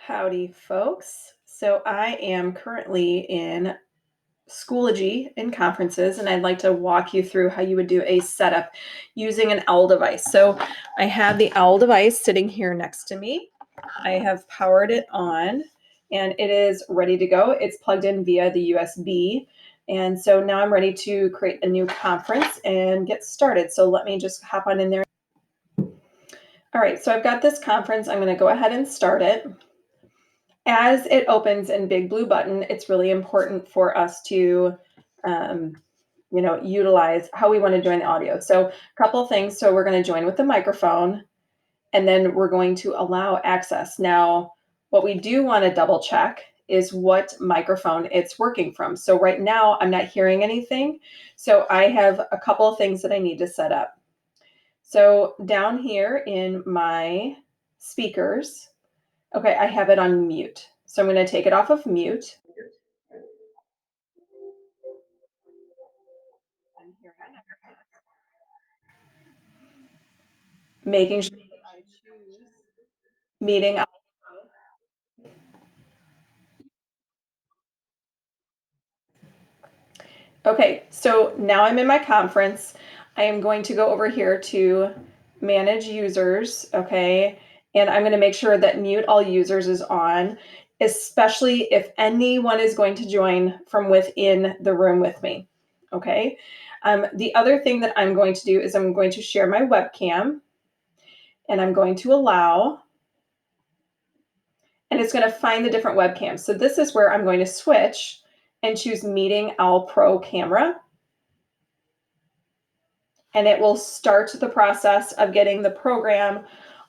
Howdy, folks. So I am currently in Schoology in conferences, and I'd like to walk you through how you would do a setup using an owl device. So I have the owl device sitting here next to me. I have powered it on, and it is ready to go. It's plugged in via the USB. And so now I'm ready to create a new conference and get started. So let me just hop on in there. All right, so I've got this conference. I'm going to go ahead and start it. As it opens in big blue button, it's really important for us to, utilize how we want to join the audio. So a couple of things. So we're going to join with the microphone, and then we're going to allow access. Now, what we do want to double check is what microphone it's working from. So right now I'm not hearing anything. So I have a couple of things that I need to set up. So down here in my speakers, okay, I have it on mute. So I'm going to take it off of mute. Making sure that I choose meeting. Okay, so now I'm in my conference. I am going to go over here to manage users, okay? And I'm going to make sure that mute all users is on, especially if anyone is going to join from within the room with me, okay? The other thing that I'm going to do is I'm going to share my webcam, and I'm going to allow, and it's going to find the different webcams. So this is where I'm going to switch and choose Meeting Owl Pro Camera. And it will start the process of getting the program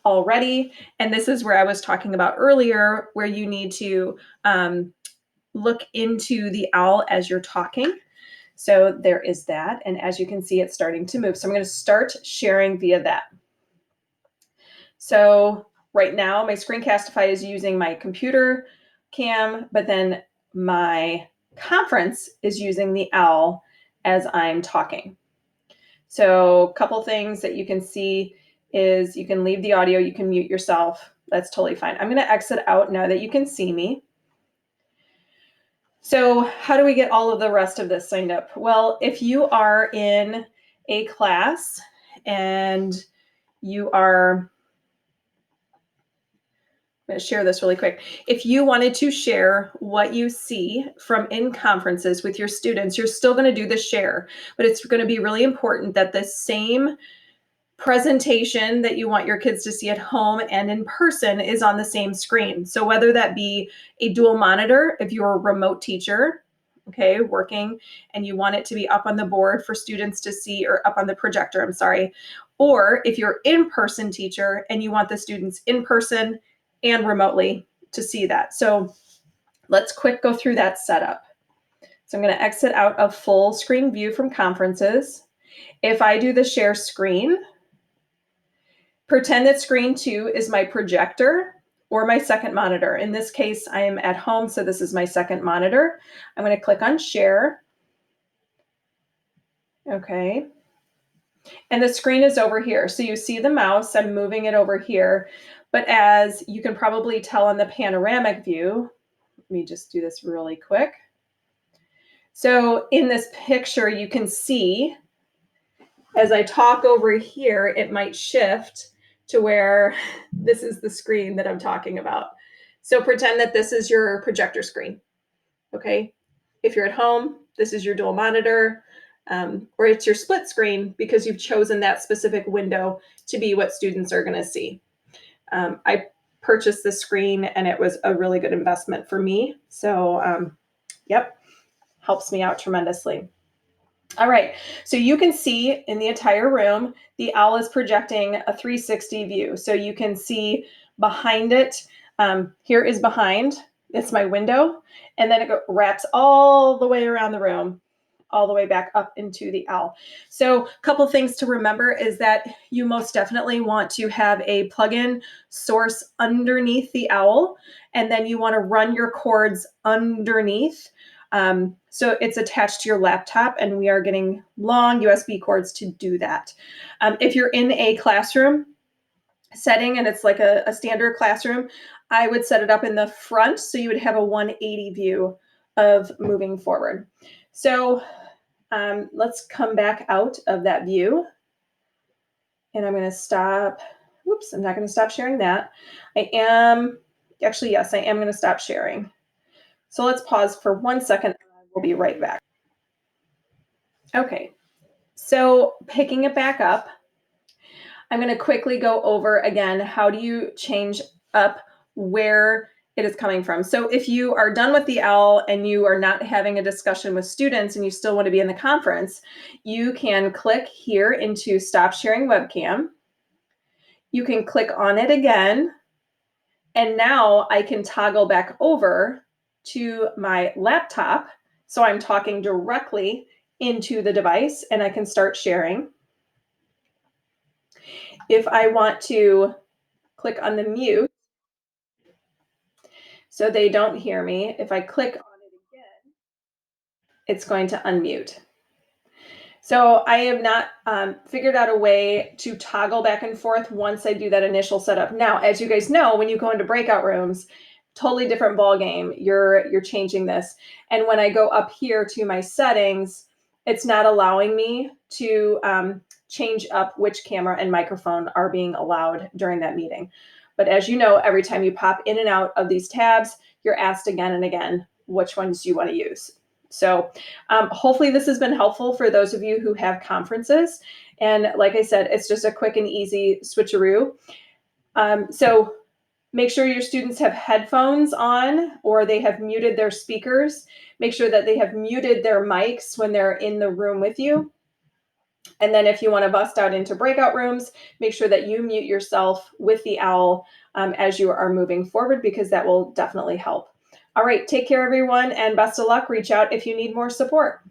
all ready. And this is where I was talking about earlier, where you need to look into the owl as you're talking. So there is that. And as you can see, it's starting to move. So I'm going to start sharing via that. So right now, my Screencastify is using my computer cam, but then my conference is using the owl as I'm talking. So a couple things that you can see is you can leave the audio, you can mute yourself. That's totally fine. I'm going to exit out now that you can see me. So how do we get all of the rest of this signed up? Well, if you are in a class and you are, I'm going to share this really quick. If you wanted to share what you see from in conferences with your students, you're still going to do the share, but it's going to be really important that the same presentation that you want your kids to see at home and in person is on the same screen. So whether that be a dual monitor, if you're a remote teacher, okay, working, and you want it to be up on the board for students to see, or up on the projector, I'm sorry, or if you're in-person teacher and you want the students in person and remotely to see that. So let's quick go through that setup. So I'm going to exit out of full screen view from conferences. If I do the share screen, pretend that screen 2 is my projector or my second monitor. In this case, I am at home, so this is my second monitor. I'm going to click on share. Okay. And the screen is over here. So you see the mouse, I'm moving it over here. But as you can probably tell on the panoramic view, let me just do this really quick. So in this picture, you can see as I talk over here, it might shift to where this is the screen that I'm talking about. So pretend that this is your projector screen, okay? If you're at home, this is your dual monitor, or it's your split screen because you've chosen that specific window to be what students are gonna see. I purchased this screen and it was a really good investment for me. So yep, helps me out tremendously. All right, so you can see in the entire room, the owl is projecting a 360 view. So you can see behind it, here is behind, it's my window, and then it wraps all the way around the room, all the way back up into the owl. So a couple things to remember is that you most definitely want to have a plug-in source underneath the owl, and then you want to run your cords underneath. So it's attached to your laptop, and we are getting long USB cords to do that. If you're in a classroom setting and it's like a standard classroom, I would set it up in the front so you would have a 180 view of moving forward. So let's come back out of that view. And I'm going to stop. Whoops, I'm not going to stop sharing that. Yes, I am going to stop sharing. So let's pause for 1 second. We'll be right back. Okay, so picking it back up, I'm going to quickly go over again, how do you change up where it is coming from? So if you are done with the OWL and you are not having a discussion with students and you still want to be in the conference, you can click here into Stop Sharing Webcam. You can click on it again, and now I can toggle back over to my laptop. So I'm talking directly into the device and I can start sharing. If I want to click on the mute so they don't hear me, if I click on it again, it's going to unmute. So I have not figured out a way to toggle back and forth once I do that initial setup. Now, as you guys know, when you go into breakout rooms, totally different ball game. You're changing this. And when I go up here to my settings, it's not allowing me to change up which camera and microphone are being allowed during that meeting. But as you know, every time you pop in and out of these tabs, you're asked again and again which ones you want to use. So hopefully this has been helpful for those of you who have conferences. And like I said, it's just a quick and easy switcheroo. So make sure your students have headphones on or they have muted their speakers. Make sure that they have muted their mics when they're in the room with you. And then if you want to bust out into breakout rooms, make sure that you mute yourself with the OWL as you are moving forward, because that will definitely help. All right, take care, everyone, and best of luck. Reach out if you need more support.